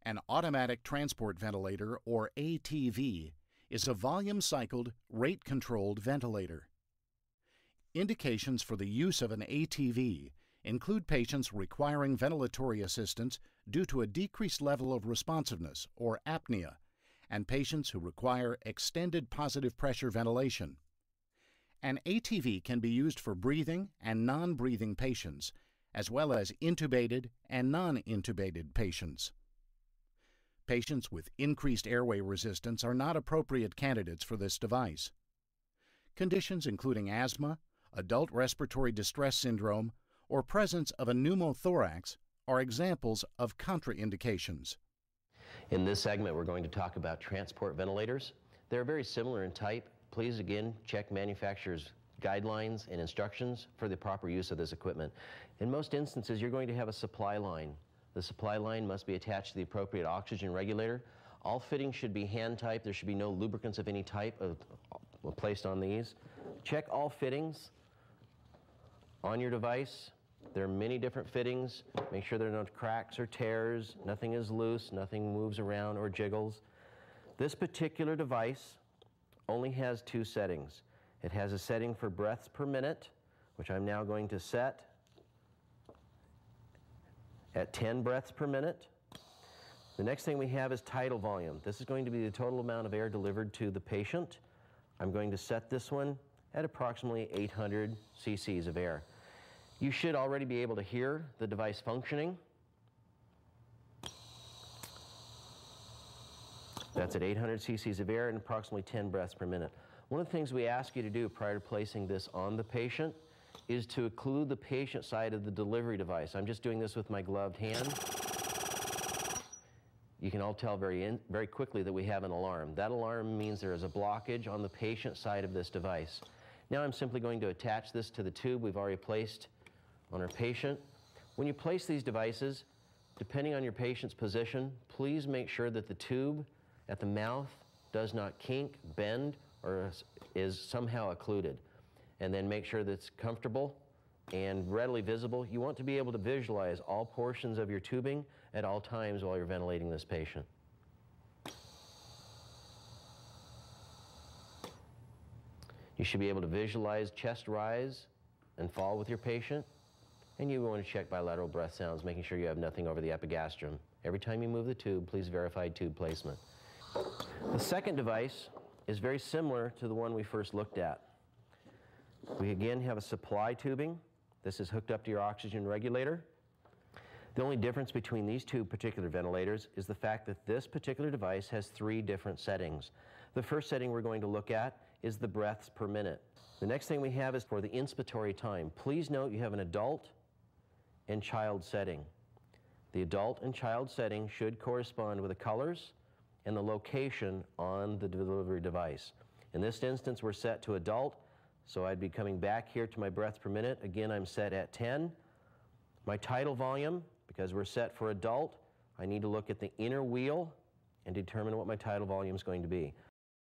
An automatic transport ventilator, or ATV, is a volume-cycled, rate-controlled ventilator. Indications for the use of an ATV include patients requiring ventilatory assistance due to a decreased level of responsiveness, or apnea, and patients who require extended positive pressure ventilation. An ATV can be used for breathing and non-breathing patients, as well as intubated and non-intubated patients. Patients with increased airway resistance are not appropriate candidates for this device. Conditions including asthma, adult respiratory distress syndrome, or presence of a pneumothorax are examples of contraindications. In this segment, we're going to talk about transport ventilators. They're very similar in type. Please again check manufacturer's guidelines and instructions for the proper use of this equipment. In most instances, you're going to have a supply line. The supply line must be attached to the appropriate oxygen regulator. All fittings should be hand type. There should be no lubricants of any type placed on these. Check all fittings on your device. There are many different fittings. Make sure there are no cracks or tears. Nothing is loose. Nothing moves around or jiggles. This particular device only has two settings. It has a setting for breaths per minute, which I'm now going to set at 10 breaths per minute. The next thing we have is tidal volume. This is going to be the total amount of air delivered to the patient. I'm going to set this one at approximately 800 cc's of air. You should already be able to hear the device functioning. That's at 800 cc's of air and approximately 10 breaths per minute. One of the things we ask you to do prior to placing this on the patient is to occlude the patient side of the delivery device. I'm just doing this with my gloved hand. You can all tell very quickly that we have an alarm. That alarm means there is a blockage on the patient side of this device. Now I'm simply going to attach this to the tube we've already placed on our patient. When you place these devices, depending on your patient's position, please make sure that the tube at the mouth does not kink, bend, or is somehow occluded. And then make sure that it's comfortable and readily visible. You want to be able to visualize all portions of your tubing at all times while you're ventilating this patient. You should be able to visualize chest rise and fall with your patient. And you want to check bilateral breath sounds, making sure you have nothing over the epigastrum. Every time you move the tube, please verify tube placement. The second device is very similar to the one we first looked at. We again have a supply tubing. This is hooked up to your oxygen regulator. The only difference between these two particular ventilators is the fact that this particular device has three different settings. The first setting we're going to look at is the breaths per minute. The next thing we have is for the inspiratory time. Please note you have an adult and child setting. The adult and child setting should correspond with the colors and the location on the delivery device. In this instance, we're set to adult, so I'd be coming back here to my breaths per minute. Again, I'm set at 10. My tidal volume, because we're set for adult, I need to look at the inner wheel and determine what my tidal volume is going to be.